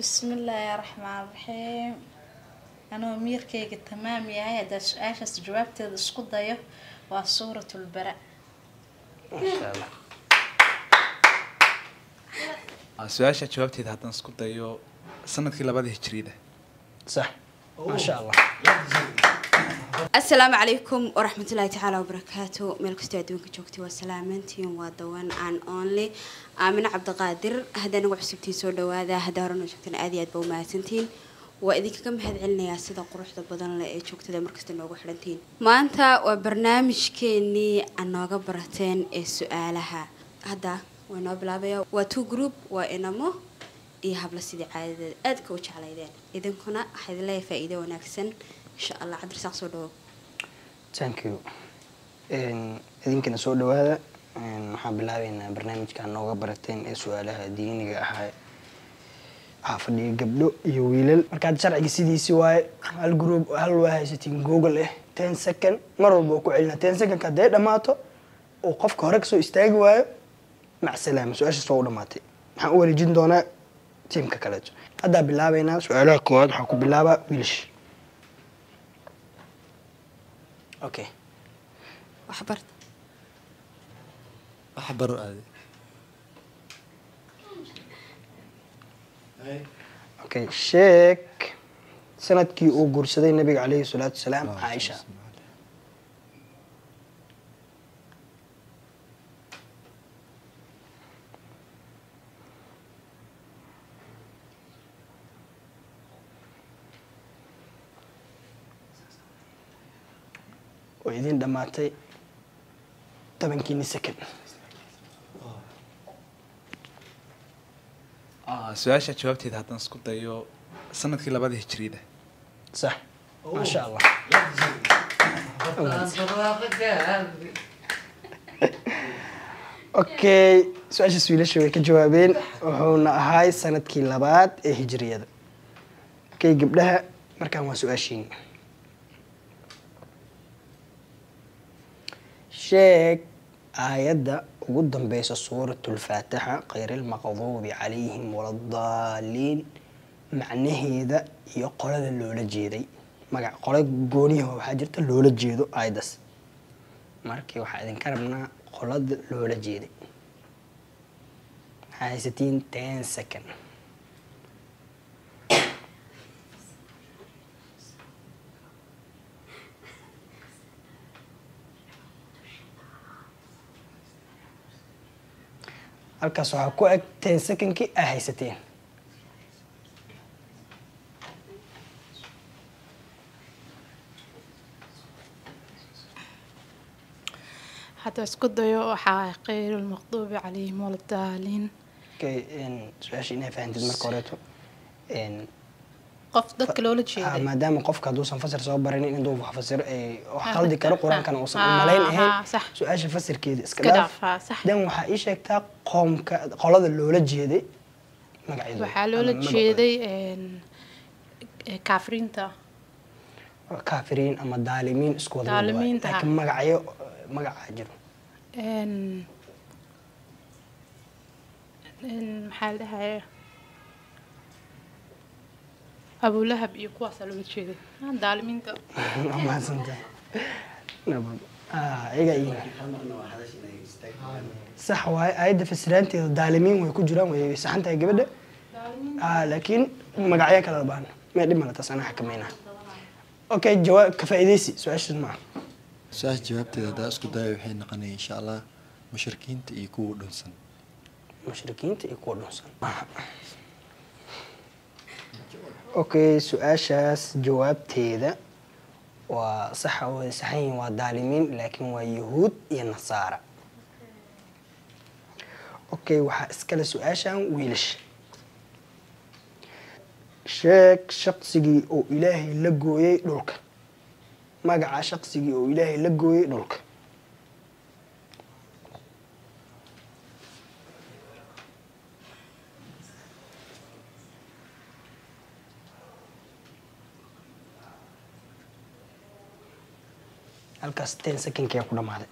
بسم الله الرحمن الرحيم. أنا أمير كيك تمام يا هاي ده عايشة جوابت السقوط ده وصورة البراء. ما شاء الله. su-aasha jawaabteeda haddaan isku dayo sanadkii labada hijriyada صح ما شاء الله. السلام عليكم ورحمة الله تعالى وبركاته. ملك استوديوك جوكتي وسلامتي ودوان عن أونلي من عبد القادر. هذا نوع حسبتي سودو هذا هدارنا شفتنا آديات بوماسنتين وإذا كم هذا علنا يا سيدا قروح ضبضنا لقيت شوكت ذا مركز تنوع حلنتين ما أنت وبرنامج كني أنا قبرتين السؤالها هذا وأنا بلابيا وتو جروب وإنما إيه هبلا سيدي عادة أدكوش على يدين إذا كنا حد لا فائدة ونكسن إن شاء الله عبد الرزاق سودو. Thank you. idinkana soo dhawaada waxaan bilaabeynaa barnaamijkan nooga barateen ee su'aalaha diiniga ahaa xaafadhiga gabdho iyo wiilal markaad sharciga sidiisii waaye hal group hal waa haysatiin google 10 second mar walba ku celina 10 second ka day dhamaato oo qofka hore ka soo istaagi waayo mac salaam su'aasha soo dhamaatay waxaan u wareejin doonaa teamka kale hadda bilaabeynaa su'aalaha koowaad waxaan ku bilaabaa wiilish. Okay. وحبرت waxbaro aadi Okay, sheek sanadkii uu guursaday nabiga calayhi salaatu wasalaam Aisha. oo idin dhamaatay 10 second. su-aasha jawaabteeda haddaan isku dayo sanadkii labada hijriyada صح ما شاء الله. Okay, su'aasha wiilasha way ka jawaabeen wuxuuna ahay sanadkii labaad ee hijriyada. Okay, gabdhaha markaan waa su'aashiin. sheeg aayadda ugu dambeysa suuratul faatixa qayril maqduubi calayhim waladdaaliin macnaheeda iyo qolada loola jeeday magac qolo gooniyaha waxaa jirta loola jeedo aayaddaas markii waxaa idinka rabnaa qolada loola jeeday waxaa haysatiin 10 second. halkaas waxaa ku eg 10 secondkii aa haysateen. حتى اسكت ضيو غير المغضوب عليهم ولا الضالين. Okay, su-aasha inay fahantid marka horeeto قف ضدك لولا شيء. maadaama qofka hadduusan fasir soo baranin inuu wax fasiro wax qaldi karo qur-aankana uusan u malayn ahayn su-aasha fasirkeeda iska dhaaf. dan waxaa ii sheegtaa qoomka qolada loola jeeday magaceedu waxaa loola jeeday kaafiriinta kaafiriin ama daalimiin isku wada laakiin magacyo magacaa jiro maxaa la dhahayaa أبو لهب يقوى سلوك شيء دالمين تا ما سنت نبض إيه صح واي أيد في سرانتي دالمين ويكون جرام ويسحنتها جبدة لكن مقعية كلا بان ما يدري ما تصنع حكمينا أوكي جواب كفايديسي سؤال شو معه سؤال جوابتي هذا اسكو دايو حين نقني إن شاء الله مشركين تيكون دونسن مشركين تيكون دونسن اوكي سؤاشاس جوابتيدا وصح وصحيح ودالمين لكن ويهود يا نصارى. اوكي waxaa iskala su'aashan wiilish sheeg shaqsigii oo ilaahay la gooyay dhulka magaca shaqsigii oo ilaahay la gooyay dhulka halkaas 10 second ku dhamaaday.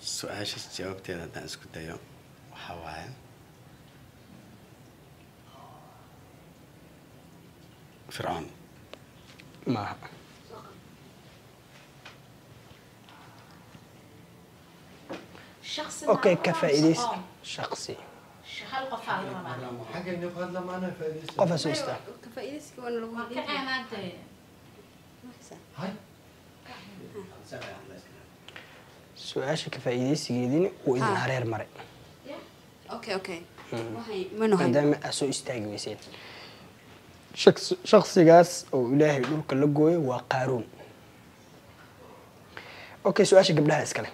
su-aashaas jawaabteeda haddaan isku dayo waxaa waaye fircoon. maaha. شخص اوكي معروف كفائديس أو شخصي هل قف على المرأة حاجة نقعد لما أنا فادي قف سوسته كفائدتك وانا لو ما كان أنا أدري هاي su-aasha ka faa'iidaysigeedina uu idin hareer maray اوكي اوكي waxay manu hay maadaama aad soo istaagi weyseen shakhsigaas oo ilaahay dhulka la gooyo waa qaaruun. okay su-aasha gabdhaha iskale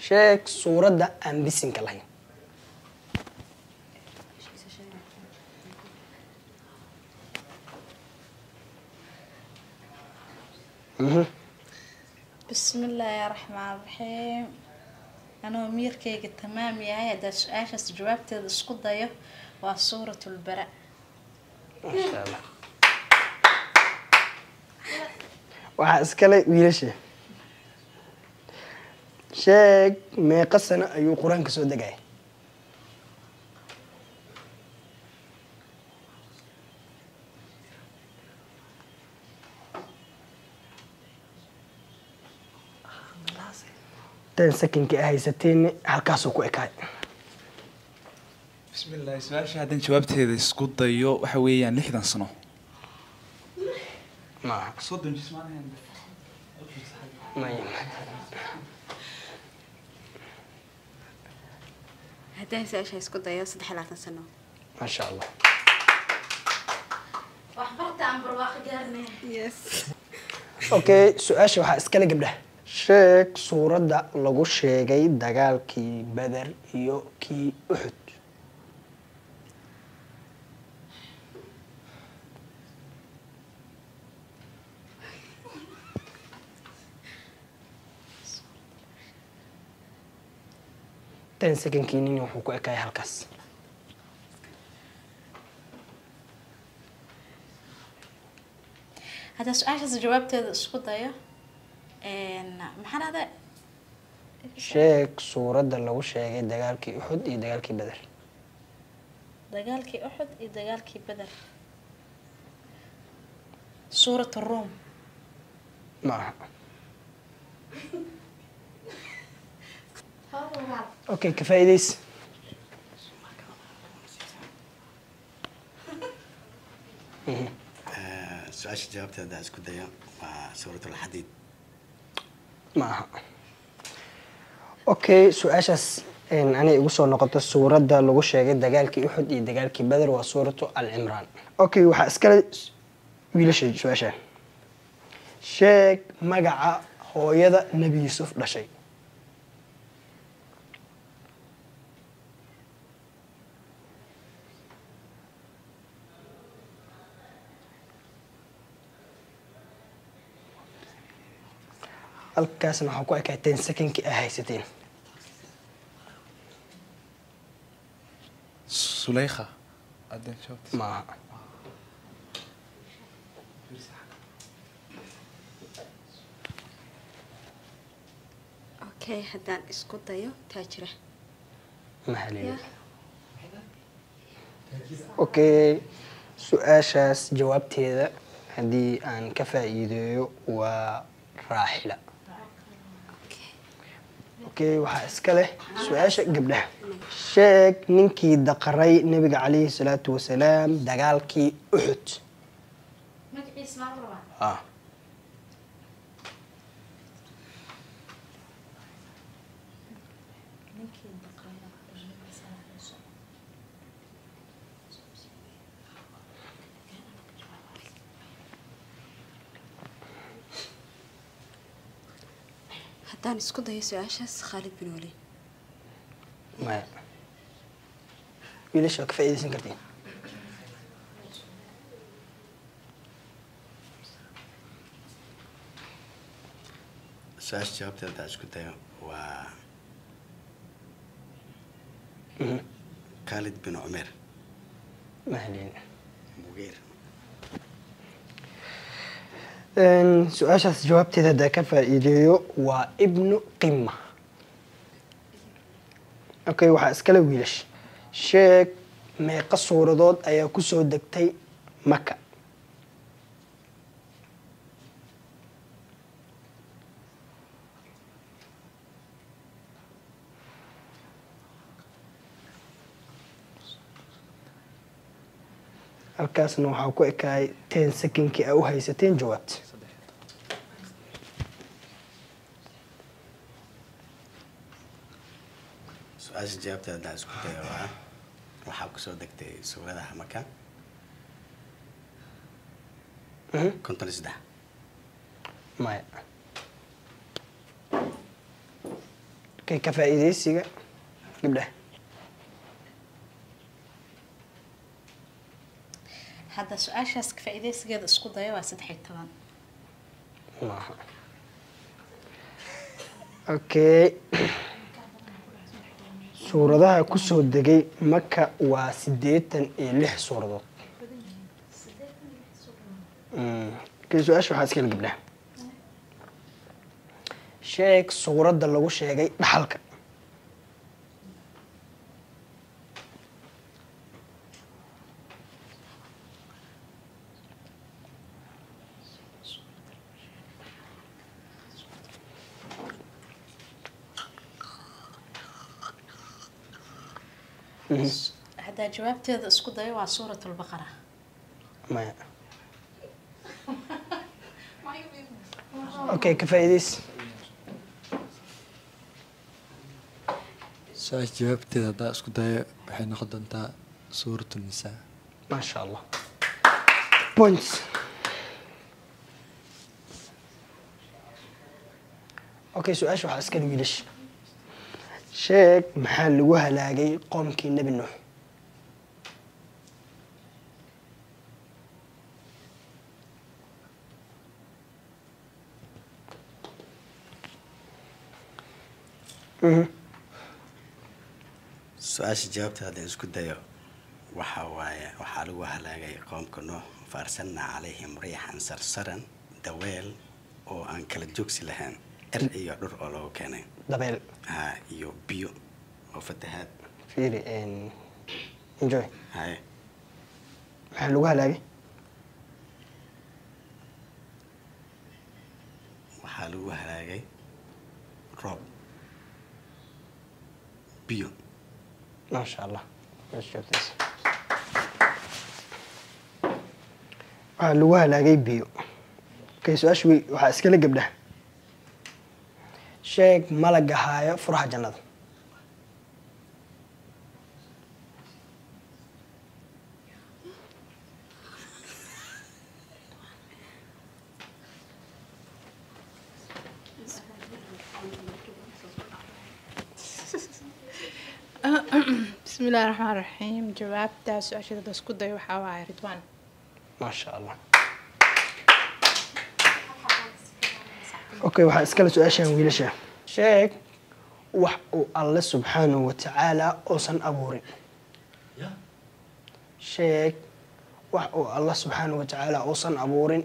sheeg suuradda aan bisinka lahayn. بسم الله الرحمن الرحيم أنا ميركيga تمام yahay hadda su-aashaas jawaabteeda isku dayo waa suuratu lbara. masha allah waxaa iskale wiilasha sheeg meeqa sano ayuu qur-aanka soo degaya. tan sakinkii haysateen halkaasuu ku ekaay. بسم الله su-aasha haddaan jawaabteeda isku dayo waxa weeyaan 60 sano. maaha soddon jismaanahan maya haddaan su-aasha isku dayo 3 sano masha allah. waxbarta aan barwaaqo gaarnay. yes okay su-aasha waxaa iskale gabdhaha sheeg suuradda lagu sheegay dagaalkii beder iyo kii uxud. tan sekankiinini wuxuu ku ekaya halkaas. hadda su-aashaas jawaabteeda isku dayo maxaa dhahda sheeg suuradda lagu sheegay dagaalkii uxud iyo dagaalkii beder. dagaalkii uxud iyo dagaalkii beder suurat ruum. maaha. okay ka faa'iidays. su-aasha jawaabteeda haddaan isku dayo waa suuratulxadiid. maaha. okay su-aashaas anay igu soo noqoto suuradda lagu sheegay dagaalkii uxud iyo dagaalkii beder waa suuratu alcimraan. okay waxaa iskale wiilasha su-aasha sheeg magaca hooyada nebi yuusuf dhashay. halkaasna waxaa ku ekaateen sekonkii ay haysateen. سليخة haddaan jawaabteeda maaha. okay haddaan isku dayo taajira mahaleyn. okay su-aashaas jawaabteeda haddii aan ka faa'iideeyo waa raaxila. okay waxaa iska leh su-aasha gabdhaha sheeg ninkii daqaray nebiga calayhi salaatu wasalaam dagaalkii uxud. magaciisa maa rabaa ah ninkii daqaya haddaan isku dayo su-aashaas khaalid bin waliid maya wiilasha waa ka faa'iidaysan kartiin. su-aasha jawaabteeda haddaan isku dayo waa khaalid bin cumeer mahaleyn. mugeer. su-aashaas jawaabteeda haddaa ka faa'iideeyo waa ibnu qima. Okay, waxaa iskale wiilash. Sheeg meeqa suuradood ayaa ku soo degtay Maka? halkaasna waxaa ku ekaay 10 sekinkii aa u haysateen jawaabta. su-aasha jawaabteeda haddaan isku dayo waxaa kusoo degtay suuradaha Maka 53. maya. Okay, ka faa'iidaysiga gabdhaha. hadda su-aashaas ka faa'iidaysigeeda isku dayo waa 13. maaha. Okay, suuradaha ku soo degay Maka waa 86 suuradood. Okay, su-aasha waxaa iskale gabdhaha. sheeg suuradda lagu sheegay dhaxalka. haddaa jawaabteeda isku dayo waa suurat albaqara. maya. Okay, ka faa'iidays. su-aasha jawaabteeda haddaa isku dayo waxay noqon doontaa suuratu nisaa. ما شاء الله. points. Okay, su-aasha waxaa iskale wiilash. sheeg maxaa lagu halaagay qoomkii nebi nuux? su-aasha jawaabteeda haddaan isku dayo waxaa lagu halaagay qoomka Nuux faarsanna calayhim riixan sarsaran daweel oo aan kala joogsi lahayn iyo dhur oo lagu keenay dabeel. iyo biyo oo fatahaad. fiiri enjoy. haye maxaa lagu halaagay? waxaa lagu halaagay roob biyo. ما شاء الله. ايش جبتيس؟ waxaa lagu halaagay biyo. Okay, su-aasha waxaa iskale gabdhaha. sheeg malaga haayo furaha jannada. بسم الله الرحمن الرحيم جوابتها سؤال اسكو داي waxaa waaye Ridwan. ما شاء الله. Okay, waxaa iskale su-aashan wiilasha. sheeg wax uu alle subxaanahu wa tacaala uusan abuurin. sheeg wax uu alle subxaanahu wa tacaala uusan abuurin.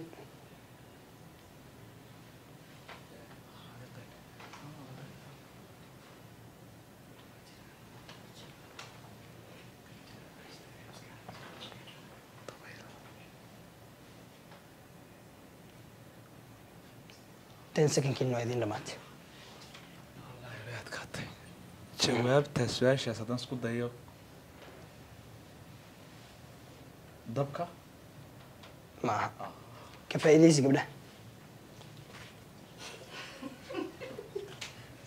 sekinkii waa idin dhamaatay. jawaabta su-aashaas haddaan isku dayo dabka maaha. ka faa'iidaysi gabdhaha.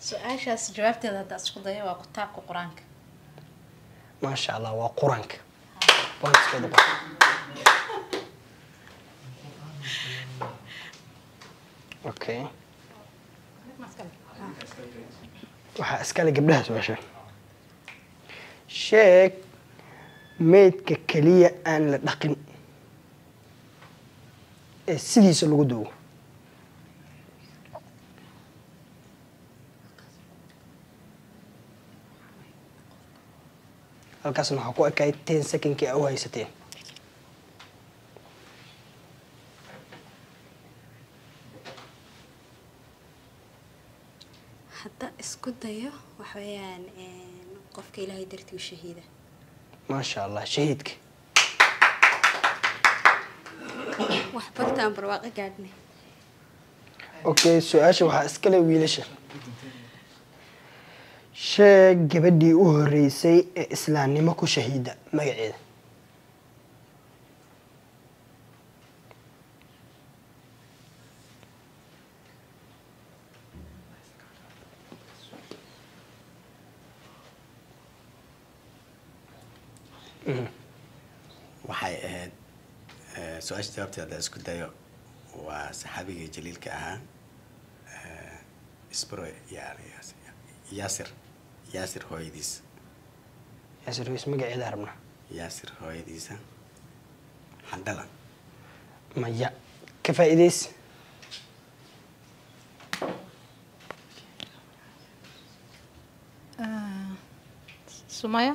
su-aashaas jawaabteeda haddaa isku dayo waa kitaabka qur-aanka. ما شاء الله. waa quraanka. pointskeeda qor. Okay, waxaa iskale gabdhaha su-aasha. sheeg meydka keliya aan la dhaqin ee sidiisa lagu duugo. halkaasna waxaa ku ekaay 10 sekinkii aa u haysateen. hadda isku dayo waxa weeyaan qofka ilaahay dartii u shahiida maasha allah shahiidka wax bartaan barwaaqo gaadhnay okay su-aasha waxaa iskale wiilasha sheeg gabadhii u horeysay ee islaamnimo ku shahiida magaceeda waxay ahayd su-aasha jawaabteeda isku dayo waa saxaabigii jaliilka ahaa isbro yaasir hooyadiis yaasir hoys magaceeda rabna yaasir hooyadiisa xandhala maya ka faa'iidays sumaya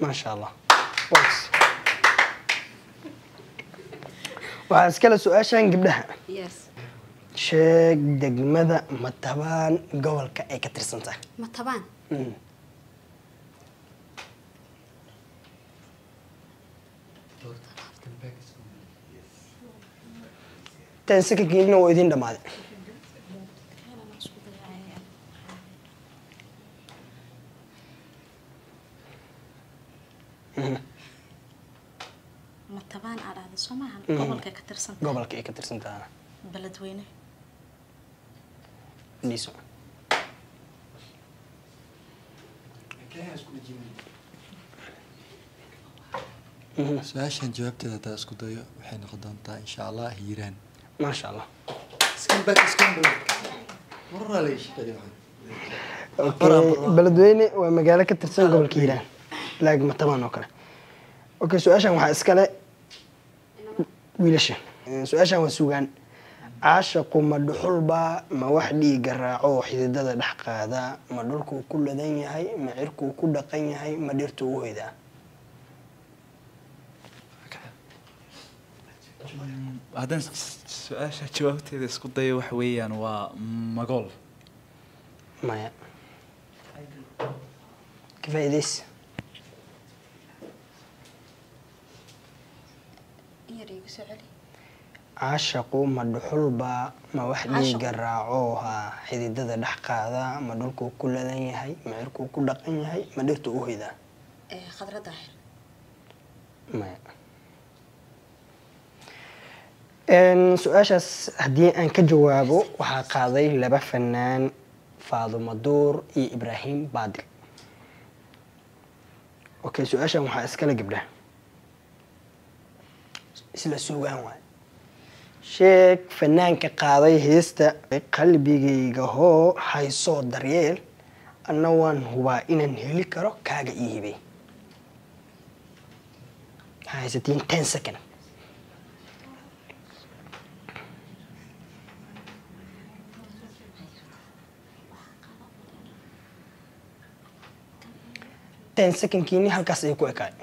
maasha allah waxaa iskale su-aashan gabdhaha yes sheeg degmada matabaan gobolka ay ka tirsan tahay ma tabaan tan sakankiina waa idin dhammaaday ma tabaan aad dhahday soo maahan gobolka ka tirsan gobolka ay ka tirsan tahay beledweyne dhiso su-aashan jawaabteeda haddaa isku dayo waxay noqon doontaa insha allah hiiraan maasha allah okay beledweyne waa magaalo ka tirsan gobolka hiiraan laag matabaan oo kale okay su-aashan waxaa iskale wiilasha su-aashan waa sugaan caashaqu ma dhuxulbaa ma wax dhiiga raaco oo xididada dhex qaada ma dhulkuu ku ladan yahay ma cirkuu ku dhaqan yahay ma dhirtuu u hoydaa haddaan su-aasha jawaabteeda isku dayo waxa weeyaan waa magool maya ka faa'iidays yar igu soo celi caashaqu ma dhuxulbaa ma wax dhiiga raaco ha xididada dhex qaada ma dhulkuu ku ladan yahay ma cirkuu ku dhaqan yahay ma dhirtuu u hoydaa khadra daahir maya su-aashaas haddii aan ka jawaabo waxaa qaaday laba fanaan faadumo duur iyo ibraahim baadil okay su-aashan waxaa iskala gabdhaha isla suugaan waay sheeg fanaanka qaaday heesta qalbigayga hoo haysoo daryeel anna waan hubaa inaan heli karo kaaga ii hibay waxaa haysatiin 10 second secondkiini halkaas ay ku ekaay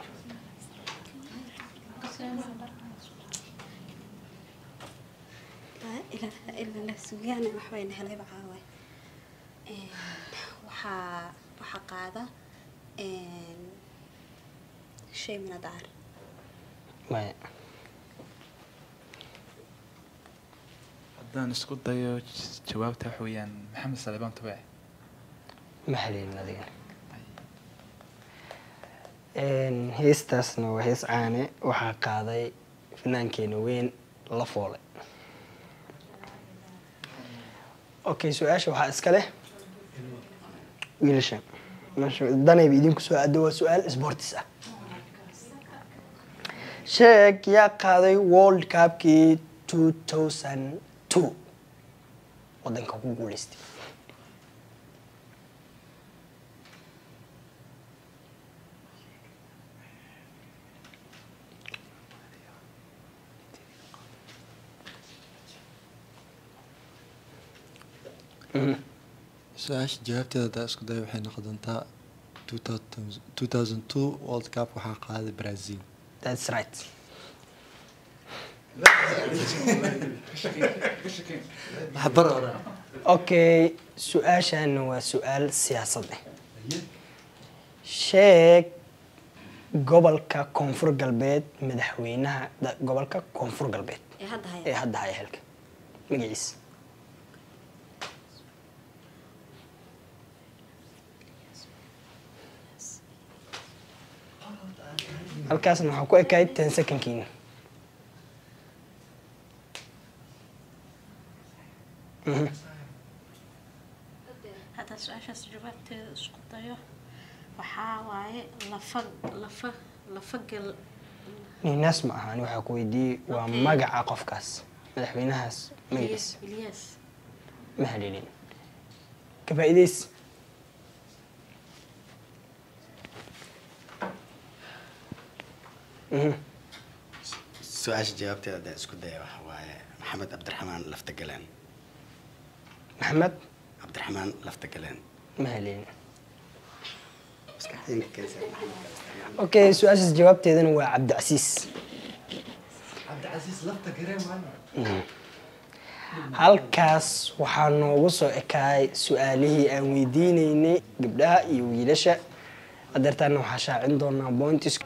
ilaa sugaan waxbayna helay caawa waxaa qaada shay min adaar maya haddaan isku dayo jawaabta waxa weeyaan maxamed salebaan tubaac ma haleelin adiga heestaasna waa hees caane waxaa qaaday fanaankeena weyn la foolay okay su-aasha waxaa iska leh wiilasha danayba idinku soo aado waa su-aal sportis ah sheeg yaa qaaday world cupkii 2002 wadanka ku guuleystay su-aasha jawaabteeda haddaa isku dayo waxay noqon doontaa 2002 world cup waxaa qaaday brazil that's right حبر ورا اوكي سؤاشان waa su'aal siyaasad ah sheeg gobolka koonfur galbeed madaxweynaha gobolka koonfur galbeed ee hadda haya halka magaciisa halkaasna waxaa ku ekayd 10 secondkiina هذا سؤال جوابته اسكو دايو waxaa waaye lafagel ninaas ma ahaan waxaa ku weydiiyey waa magaca qofkaas madaxweynahaas magaciisa Ilyas ma haleelin ka faa'iidays su-aasha jawaabteeda hadaan isku daya waxa waaye maxamed cabdiraxmaan laftagaleen maxamed cabdiraxmaan laftagaleen ma haleelin اوكي سؤال جوابتي هو عبد العزيز لفت قريب معنا halkaas waxaa noogu soo ekaay su-aalihii aan weydiinaynay gabdhaha iyo wiilasha adeertaana waxaa shaacin doonaa points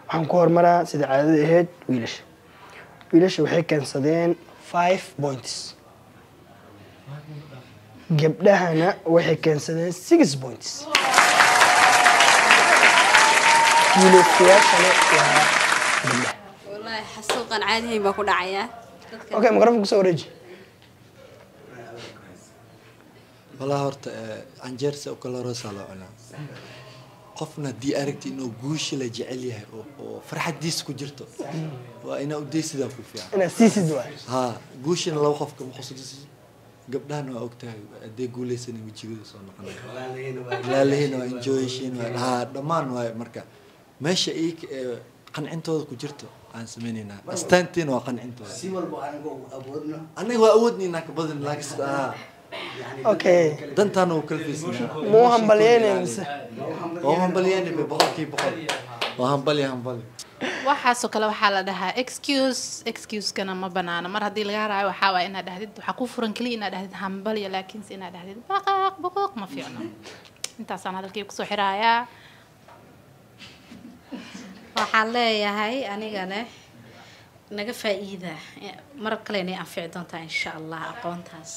waxaan ku hormaraa sida caadada ahayd wiilasha waxay keensadeen 5 points gabdhahana waxay keensadeen 6 points wiilasyaashana waa gabdhaha والله حسوقا عادي هي ما كنا عيا اوكي مقرفك kusoo wareeji والله هرت عنجرس او كلا روس على عنا قفنا دي أركتي إنه جوش اللي جعليها وفرحة ديس كجرته وأنا أوديس ذا كوفيا انا سيسي دواء ها جوش إن لو خفك مخصوص قبلها أنا وقتها دي قولي سنة وجيجو صار لا لهنا انجويشين ها ضمان ومركا ماشي إيك قنعنتو كجرته عن سمينينا استنتين وقنعنتو سيمال أبودنا أنا هو أودني إنك بدن لاكس اوكي دنتانو كلفيسنا مو همبليين وهمبليين ببقى وهمبلي waxaasoo kale waxaa la dhahaa excuse-kana ma banaana mar haddii laga raayo waxaa waaya inaad dhahdid waxaa ku furan keliya inaad dhahdid hambalya laakiinse inaad dhahdid baqaaq ma fiicno intaasaan hadalkii kusoo xiraayaa waxaan leeyahay anigana naga faa'iida mar kale inay anfici doontaa insha Allah aqoontaas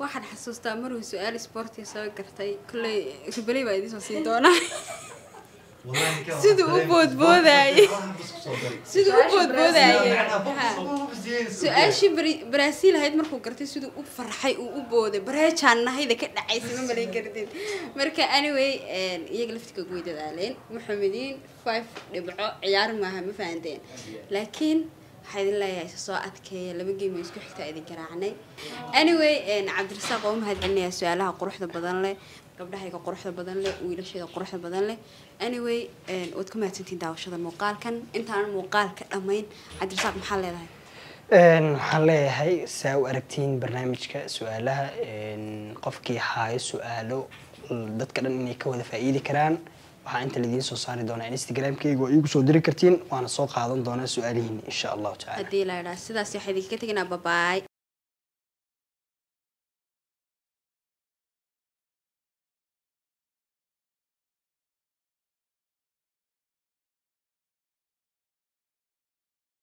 waxaan xasuustaa maruu su-aal isboortiga soo gartay kolley ribeley baa idiin soo siin doonaa siduu u boodboodayay su-aashii Brazil ahayd markuu gartay siduu u farxay uu u booday bareejaan nahayda ka dhacaysay ma malayn kartid marka anyway iyaga laftiga ugu dadaaleen maxamediin 5 dhibco ciyaar maaha ma fahanteen laakiin waxaa idin leeyahay soo adkeeya laba game isku xigta idin garaacnay anyway cabdirasaaq oo mahad celinaya su'aalaha quruxda badan leh gabdhahayga quruxda badan leh wiilasheeda quruxda badan leh anyway wad ku mahadsantiin daawashada muuqaalkan intaan muuqaalka dhamayn cabdirasaaq maxaa leedahay waxaan leeyahay saa u aragtiin barnaamijka su'aalaha qofkii haayo su'aalo dadka dhan inay ka wada faa'iidi karaan waxaa inta la idiin soo saari doonaa Instagram-kayga oo igu soo diri kartiin waana soo qaadan doonaa su'aalihiin insha Allah ta'ala hadii la yiraahdo sidaas waxay idinka teginaa bye bye